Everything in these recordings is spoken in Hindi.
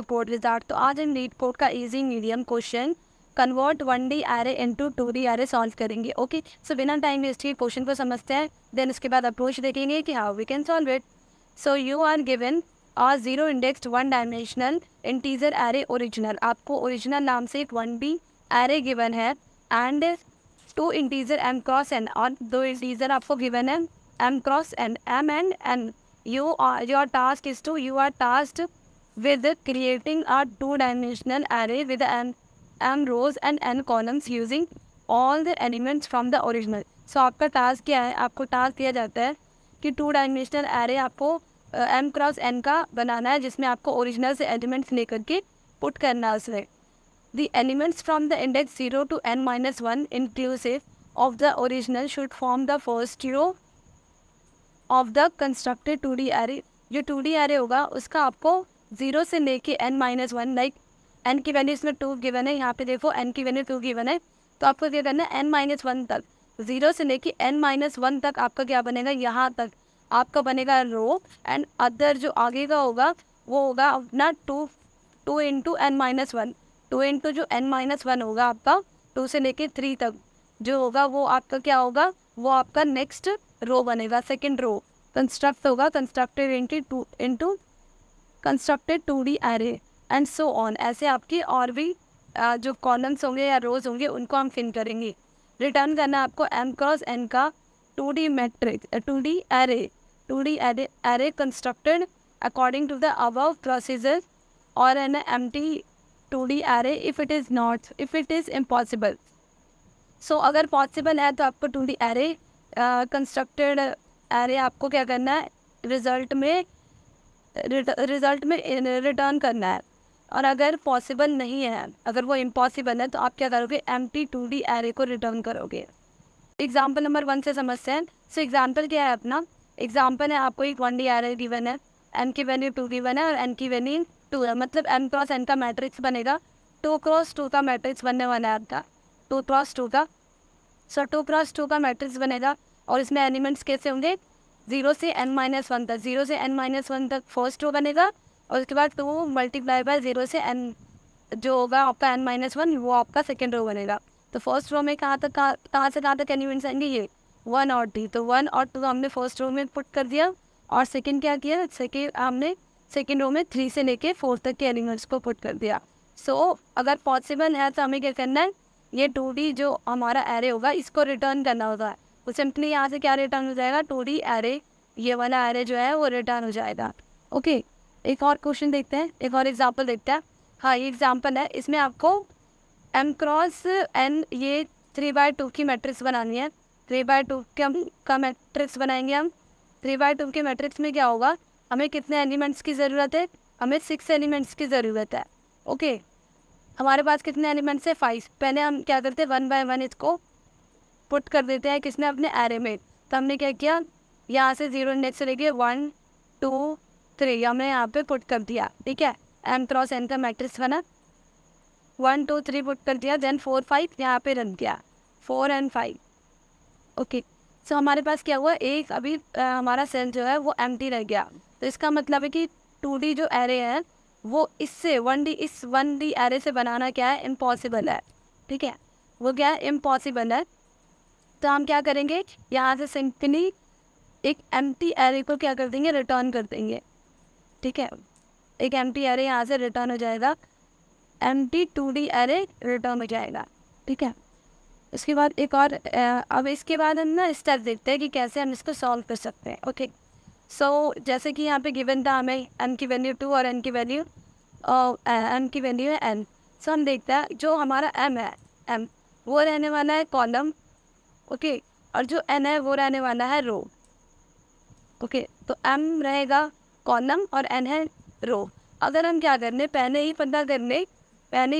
Code wizard. तो आज हम लीड कोड का easy medium question convert 1D array into 2D array solve करेंगे। ओके, सो बिना टाइम वेस्ट किए क्वेश्चन को समझते हैं, देन उसके बाद अप्रोच देखेंगे कि how we can solve it. So you are given a zero indexed one dimensional integer array original. आपको ओरिजिनल नाम से एक 1D एरे गिवन है and two integer m cross n, और दो इंटीजर आपको गिवन है m cross n, m and n। your task is to you are tasked with creating a two-dimensional array with m rows and n columns using all the elements from the original। so आपका टास्क क्या है? आपको टास्क दिया जाता है कि टू डायमेंशनल एरे आपको m क्रॉस n का बनाना है, जिसमें आपको ओरिजिनल से एलिमेंट्स लेकर के पुट करना है उसमें। The elements from the index 0 to n minus 1 inclusive of the original should form the first row of the constructed 2D array. जो 2D एरे होगा उसका आपको 0 से लेके n minus one, like n की वैल्यू इसमें 2 गिवन है, यहाँ पे देखो n की वैल्यू 2 गिवन है, तो आपको क्या करना है n माइनस वन तक, 0 से लेके n माइनस वन तक आपका क्या बनेगा, यहाँ तक आपका बनेगा रो। एंड अदर जो आगे का होगा वो होगा अपना two into n minus one, two into जो n माइनस वन होगा आपका 2 से लेके 3 तक जो होगा वो आपका क्या होगा, वो आपका नेक्स्ट रो बनेगा, सेकंड रो कंस्ट्रक्ट होगा, constructed into constructed 2D array and so on. ऐसे आपकी और भी जो कॉलम्स होंगे या रोज होंगे उनको हम फिल करेंगे। रिटर्न करना है आपको m क्रॉस n का 2D matrix 2D array constructed according to the above procedure और an empty 2D array if it is impossible. So अगर पॉसिबल है तो आपको 2D एरे कंस्ट्रक्टेड एरे आपको क्या करना है, रिजल्ट में रिटर्न करना है। और अगर पॉसिबल नहीं है, अगर वो इम्पॉसिबल है, तो आप क्या करोगे, empty 2D एरे को रिटर्न करोगे। एग्जाम्पल नंबर 1 से समझते हैं। सो एग्जाम्पल क्या है अपना, एग्जाम्पल है आपको एक 1D एरे गिवन है, m की वैल्यू 2 गिवन है और n की वैल्यू 2 है, मतलब m क्रॉस n का मैट्रिक्स बनेगा, 2 क्रॉस 2 का मैट्रिक्स बनने वाला है आपका, 2 क्रॉस 2 का। सो 2 क्रॉस 2 का मैट्रिक्स बनेगा और इसमें एलिमेंट्स कैसे होंगे, 0 से n माइनस वन तक, 0 से n माइनस वन तक फर्स्ट रो बनेगा और उसके बाद 2 मल्टीप्लाई बाय 0 से n जो होगा आपका n माइनस वन, वो आपका सेकेंड रो बनेगा। तो फर्स्ट रो में कहाँ से कहाँ तक एलिमेंट्स आएंगे, ये 1 और 2, तो 1 और 2 हमने फर्स्ट रो में पुट कर दिया और सेकेंड क्या किया, हमने सेकेंड रो में 3 से लेके 4 तक के एलिमेंट्स को पुट कर दिया। सो अगर पॉसिबल है तो हमें क्या करना है, ये 2D जो हमारा एरे होगा इसको रिटर्न करना होगा। तो सिंपली यहाँ से क्या रिटर्न हो जाएगा, 2D एरे, ये वाला एरे जो है वो रिटर्न हो जाएगा। ओके, एक और क्वेश्चन देखते हैं, एक और एग्जांपल देखते हैं। हाँ, ये एग्जांपल है, इसमें आपको m क्रॉस n ये 3/2 की मैट्रिक्स बनानी है। 3/2 का मैट्रिक्स बनाएंगे हम। 3/2 के मैट्रिक्स में क्या होगा, हमें कितने एलिमेंट्स की ज़रूरत है, हमें 6 एलिमेंट्स की ज़रूरत है। ओके, हमारे पास कितने एलिमेंट्स है, 5। पहले हम क्या करते हैं, 1 बाय 1 इसको पुट कर देते हैं किसने, अपने एरे में। तो हमने क्या किया, यहाँ से 0 इंडेक्स से लेके 1 2 3 हमने यहाँ पे पुट कर दिया, ठीक है। m क्रॉस n का मैट्रिक्स बना, 1 2 3 पुट कर दिया, देन 4 5 यहाँ पे रन किया, 4 and 5। ओके, सो हमारे पास क्या हुआ, एक अभी हमारा सेल जो है वो एम्प्टी रह गया। तो इसका मतलब है कि 2D जो एरे है वो इससे 1D एरे से बनाना क्या है, इम्पॉसिबल है, ठीक है, वो क्या है, इम्पॉसिबल है। तो हम क्या करेंगे, यहाँ से सिंपली एक एम्प्टी एरे को क्या कर देंगे, रिटर्न कर देंगे, ठीक है। एक एम्प्टी एरे यहाँ से रिटर्न हो जाएगा, empty 2D एरे रिटर्न हो जाएगा, ठीक है। इसके बाद एक और अब इसके बाद हम ना स्टेप देखते हैं कि कैसे हम इसको सॉल्व कर सकते हैं। ओके, सो जैसे कि यहाँ पे गिवन था हमें m की वैल्यू 2 और n की वैल्यू है n। सो हम देखते हैं जो हमारा m है, m वो रहने वाला है कॉलम, ओके, और जो n है वो रहने वाला है रो। ओके, तो m रहेगा कॉलम और n है रो। अगर हम क्या करने, पहले ही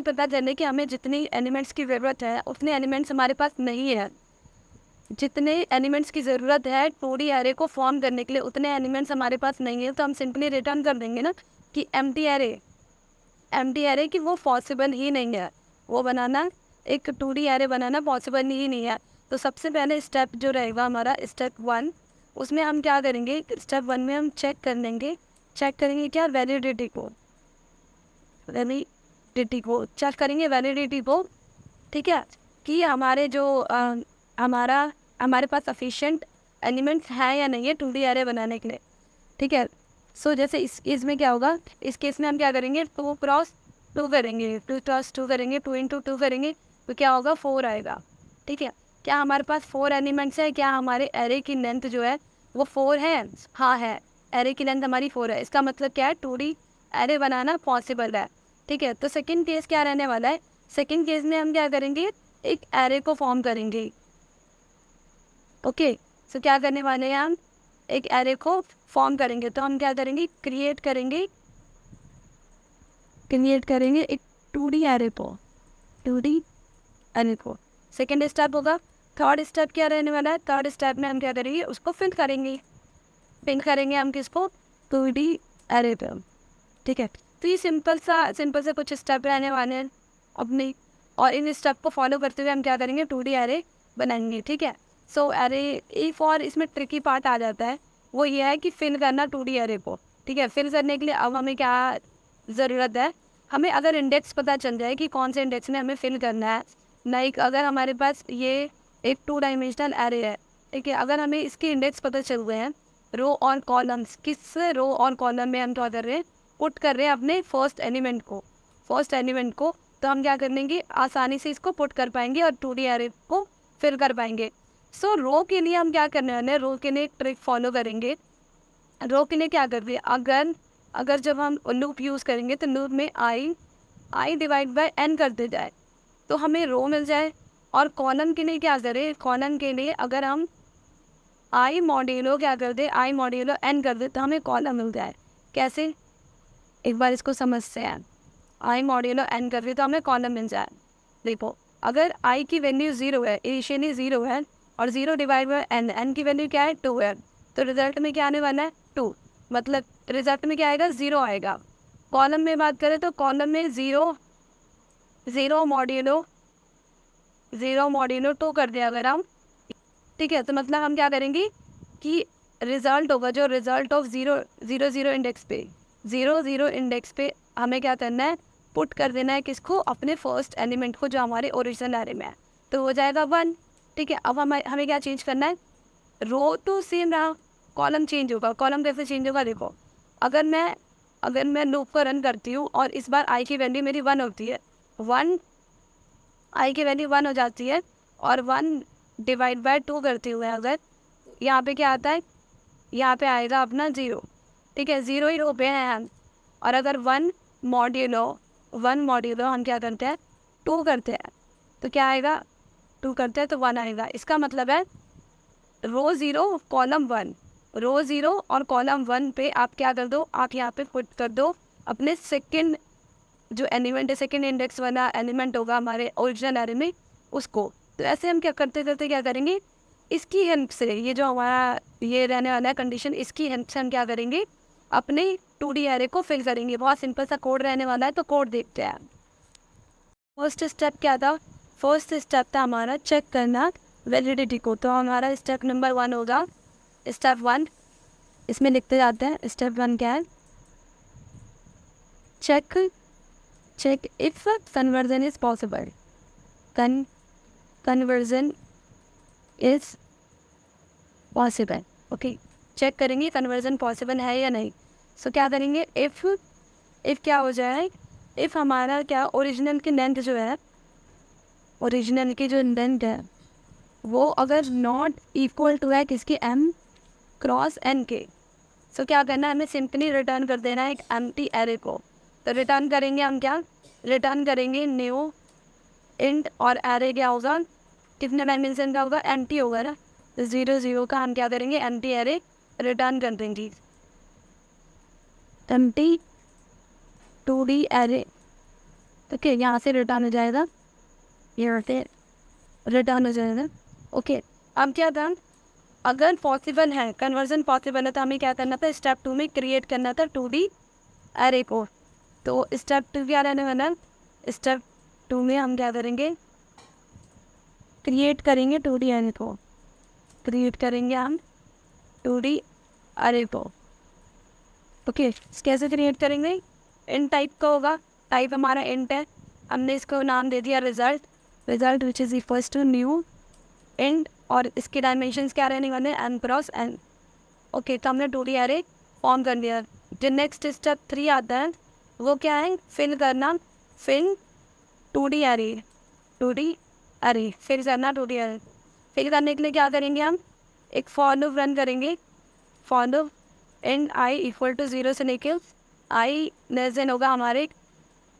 पता करने कि हमें जितनी एलिमेंट्स की ज़रूरत है उतने एलिमेंट्स हमारे पास नहीं है। जितने एलिमेंट्स की ज़रूरत है 2D एरे को फॉर्म करने के लिए उतने एलिमेंट्स हमारे पास नहीं है, तो हम सिंपली रिटर्न कर देंगे ना कि एम्प्टी एरे कि वो पॉसिबल ही नहीं है, वो बनाना, एक 2D एरे बनाना पॉसिबल ही नहीं है। तो सबसे पहले स्टेप जो रहेगा हमारा स्टेप 1, उसमें हम क्या करेंगे, स्टेप 1 में हम चेक करेंगे क्या, वैलिडिटी को। वैलिडिटी को चेक करेंगे, वैलिडिटी को, ठीक है, कि हमारे जो हमारे पास सफिशिएंट एलिमेंट्स हैं या नहीं है 2D एरे बनाने के लिए, ठीक है। सो जैसे इस केस में क्या होगा, इस केस में हम क्या करेंगे, 2x2 करेंगे, 2x2 करेंगे, 2 × 2 करेंगे, तो क्या होगा, 4 आएगा, ठीक है। क्या हमारे पास 4 एलिमेंट्स है, क्या हमारे एरे की लेंथ जो है वो 4 है, हाँ है, एरे की लेंथ हमारी 4 है, इसका मतलब क्या है, 2D एरे बनाना पॉसिबल है, ठीक है। तो सेकंड केस क्या रहने वाला है, सेकंड केस में हम क्या करेंगे, एक एरे को फॉर्म करेंगे, ओके। सो क्या करने वाले हैं हम, एक एरे को फॉर्म करेंगे, तो हम क्या करेंगे, क्रिएट करेंगे एक 2D एरे को, 2D एरे को। सेकेंड स्टेप होगा, थर्ड स्टेप क्या रहने वाला है, थर्ड स्टेप में हम क्या करेंगे, उसको फिल करेंगे हम किसको, 2D एरे पे, ठीक है। तो ये सिंपल से कुछ स्टेप रहने वाले हैं अपने, और इन स्टेप को फॉलो करते हुए हम क्या करेंगे, 2D एरे बनाएंगे, ठीक है। सो एरे एक और इसमें ट्रिकी पार्ट आ जाता है, वो ये है कि फिल करना 2D एरे को, ठीक है। फिल करने के लिए अब हमें क्या ज़रूरत है, हमें अगर इंडेक्स पता चल जाए कि कौन से इंडेक्स में हमें फिल करना है, लाइक अगर हमारे पास ये एक 2 डायमेंशनल एरे है, ठीक है, अगर हमें इसके इंडेक्स पता चल गए हैं, रो और कॉलम्स, किस रो और कॉलम में हम क्या कर रहे हैं, पुट कर रहे हैं अपने फर्स्ट एलिमेंट को, तो हम क्या कर लेंगे, आसानी से इसको पुट कर पाएंगे और 2D एरे को फिल कर पाएंगे। सो रो के लिए हम क्या करने वाले हैं, रो के लिए एक ट्रिक फॉलो करेंगे। रो के लिए क्या कर रहे हैं, अगर जब हम लूप यूज़ करेंगे तो लूप में आई डिवाइड बाय n करते जाए तो हमें रो मिल जाए, और कॉलम के लिए क्या करें, कॉलम के लिए अगर हम आई मॉड्यूलो क्या कर दे, आई मॉड्यूलो n कर दे तो हमें कॉलम मिल जाए। कैसे, एक बार इसको समझते हैं, आई मॉड्यूलो n कर दे तो हमें कॉलम मिल जाए। देखो, अगर i की वैल्यू 0 है, इनिशियली 0 है, और 0 डिवाइड बाय n की वैल्यू क्या है, 2 है, तो रिजल्ट में क्या आने वाला है, 2, मतलब रिजल्ट में क्या आएगा, 0 आएगा। कॉलम में बात करें तो कॉलम में 0 मॉड्यूलो 2 कर दिया अगर हम, ठीक है, तो मतलब हम क्या करेंगे कि रिजल्ट होगा, जो रिजल्ट ऑफ 0 इंडेक्स पे, 0 इंडेक्स पे हमें क्या करना है, पुट कर देना है किसको, अपने फर्स्ट एलिमेंट को जो हमारे ओरिजिनल एरे में है, तो हो जाएगा 1, ठीक है। अब हमें क्या चेंज करना है, रो तो सेम रहा, कॉलम चेंज होगा। कॉलम कैसे चेंज होगा, देखो, अगर मैं लूप को रन करती हूँ और इस बार आई की वैल्यू मेरी 1 होती है, 1 आई की वैल्यू 1 हो जाती है, और 1 डिवाइड बाय 2 करते हुए अगर यहाँ पे क्या आता है, यहाँ पे आएगा अपना 0, ठीक है, 0 ही रो पे हैं हम, और अगर 1 मॉड्यूलो हम क्या करते हैं, 2 करते हैं, तो क्या आएगा, 2 करते हैं तो 1 आएगा। इसका मतलब है रो 0 कॉलम 1, रो 0 और कॉलम 1 पे आप क्या कर दो, आप यहाँ पे पुट कर दो अपने सेकंड जो एलिमेंट है, सेकंड इंडेक्स वाला एलिमेंट होगा हमारे ओरिजिनल एरे में, उसको। तो ऐसे हम क्या करते क्या करेंगे, इसकी हेल्प से, ये जो हमारा ये रहने वाला है कंडीशन, इसकी हेल्प से हम क्या करेंगे, अपने 2D एरे को फिल करेंगे। बहुत सिंपल सा कोड रहने वाला है, तो कोड देखते हैं। फर्स्ट स्टेप क्या था, फर्स्ट स्टेप था हमारा चेक करना वैलिडिटी को, तो हमारा स्टेप नंबर 1 होगा, स्टेप 1 इसमें लिखते जाते हैं। स्टेप 1 क्या है, check if conversion is possible, conversion is possible, okay. Check करेंगे कन्वर्जन पॉसिबल है या नहीं। सो क्या करेंगे, इफ़ क्या हो जाए, इफ़ हमारा क्या ओरिजिनल की लेंथ जो है, ओरिजिनल की जो लेंथ है वो अगर नॉट इक्वल टू है किसकी, m क्रॉस n के, सो क्या करना है, हमें सिंपली रिटर्न कर देना है एक एम्प्टी एरे को। तो रिटर्न करेंगे हम क्या, रिटर्न करेंगे न्यू इंट, और एरे क्या होगा, कितने डायमेंशन का होगा, एम्प्टी होगा ना, तो 0 का हम क्या करेंगे, एम्प्टी एरे रिटर्न कर देंगे, एम्प्टी 2D एरे, ओके। यहाँ से रिटर्न हो जाएगा, यहाँ से रिटर्न हो जाएगा, ओके। अब क्या था, अगर पॉसिबल है, कन्वर्जन पॉसिबल है, तो हमें क्या करना था, स्टेप 2 में क्रिएट करना था 2D एरे को। तो स्टेप 2 क्या रहने वाला है, स्टेप 2 में हम क्या करेंगे, क्रिएट करेंगे 2D एरे को, क्रिएट करेंगे हम 2D एरे को, ओके। कैसे क्रिएट करेंगे, इन टाइप का होगा, टाइप हमारा इंट है, हमने इसको नाम दे दिया result which is equals to new int, और इसके डायमेंशंस क्या रहने वाले हैं, n क्रॉस n। ओके, तो हमने 2D एरे फॉर्म कर लिया। जो नेक्स्ट स्टेप 3 आता है वो क्या है, फिल करना, फिल 2D एरे फिल करना 2D एरे। फिल करने के लिए क्या करेंगे, हम एक फॉर लूप रन करेंगे, for loop and i equal to 0 से लेके आई लेस देन होगा हमारे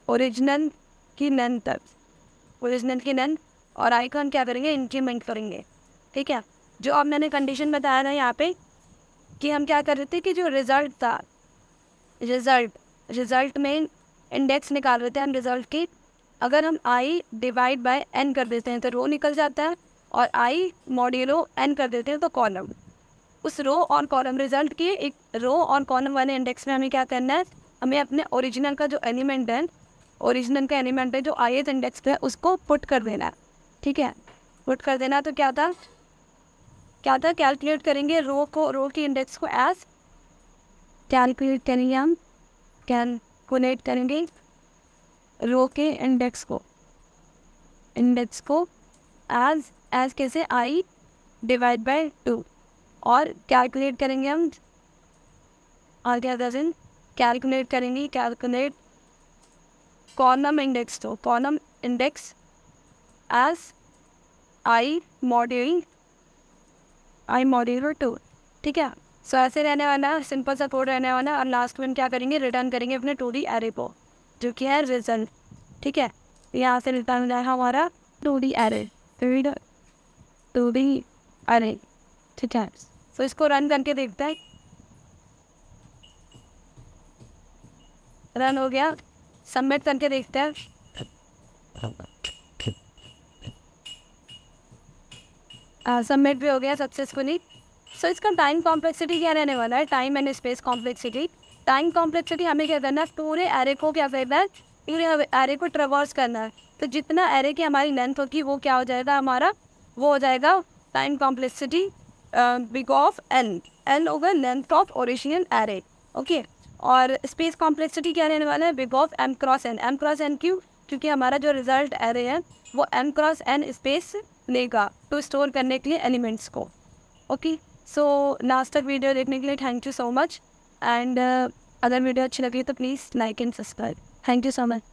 ओरिजिनल की लेंथ तक, ओरिजिनल की लेंथ, और आई को हम क्या करेंगे, इंक्रीमेंट करेंगे। ठीक है, जो अब मैंने कंडीशन बताया था यहाँ पे कि हम क्या कर रहे थे कि जो रिज़ल्ट था, रिज़ल्ट में इंडेक्स निकाल रहे थे हम रिज़ल्ट की, अगर हम आई डिवाइड बाय एन कर देते हैं तो रो निकल जाता है, और आई मॉड्यूलो एन कर देते हैं तो कॉलम। उस रो और कॉलम रिजल्ट की एक रो और कॉलम वाले इंडेक्स में हमें क्या करना है, हमें अपने ओरिजिनल का जो एलिमेंट है, ओरिजिनल का एलिमेंट है जो ith इंडेक्स पे है उसको पुट कर देना है। ठीक है, पुट कर देना, तो क्या था कैलकुलेट करेंगे रो की इंडेक्स को एज, कैलकुलेट करेंगे हम, कैलकुलेट करेंगे रो के इंडेक्स को एज कैसे, आई डिवाइड बाय 2, और कैलकुलेट करेंगे हम, और क्या करें, calculate column index as i modulo 2। ठीक है, सो ऐसे रहने वाला है, सिंपल सा कोड रहने वाला है, और लास्ट में क्या करेंगे, रिटर्न करेंगे अपने 2D एरे को जो कि है रिजल्ट। ठीक है, यहाँ से रिटर्न हो जाएगा हमारा 2D एरे। ठीक है, तो इसको रन करके देखते हैं, रन हो गया, सबमिट करके देखते हैं। सबमिट भी हो गया सक्सेसफुली। सो इसका टाइम कॉम्प्लेक्सिटी क्या रहने वाला है, टाइम एंड स्पेस कॉम्प्लेक्सिटी हमें क्या करना है, पूरे एरे को क्या करना है, पूरे एरे को ट्रेवर्स करना है। तो जितना एरे की हमारी लेंथ होगी वो क्या हो जाएगा हमारा, वो हो जाएगा time complexity big of n over length of original array. Okay, और स्पेस कॉम्प्लेक्सिटी क्या रहने वाला है, big of m cross n क्यों, क्योंकि हमारा जो रिजल्ट एरे है वो m क्रॉस n स्पेस लेगा तो स्टोर करने के लिए एलिमेंट्स को। ओके, सो लास्ट तक वीडियो देखने के लिए thank you so much, and अगर वीडियो अच्छी लगी तो please like and subscribe. Thank you so much.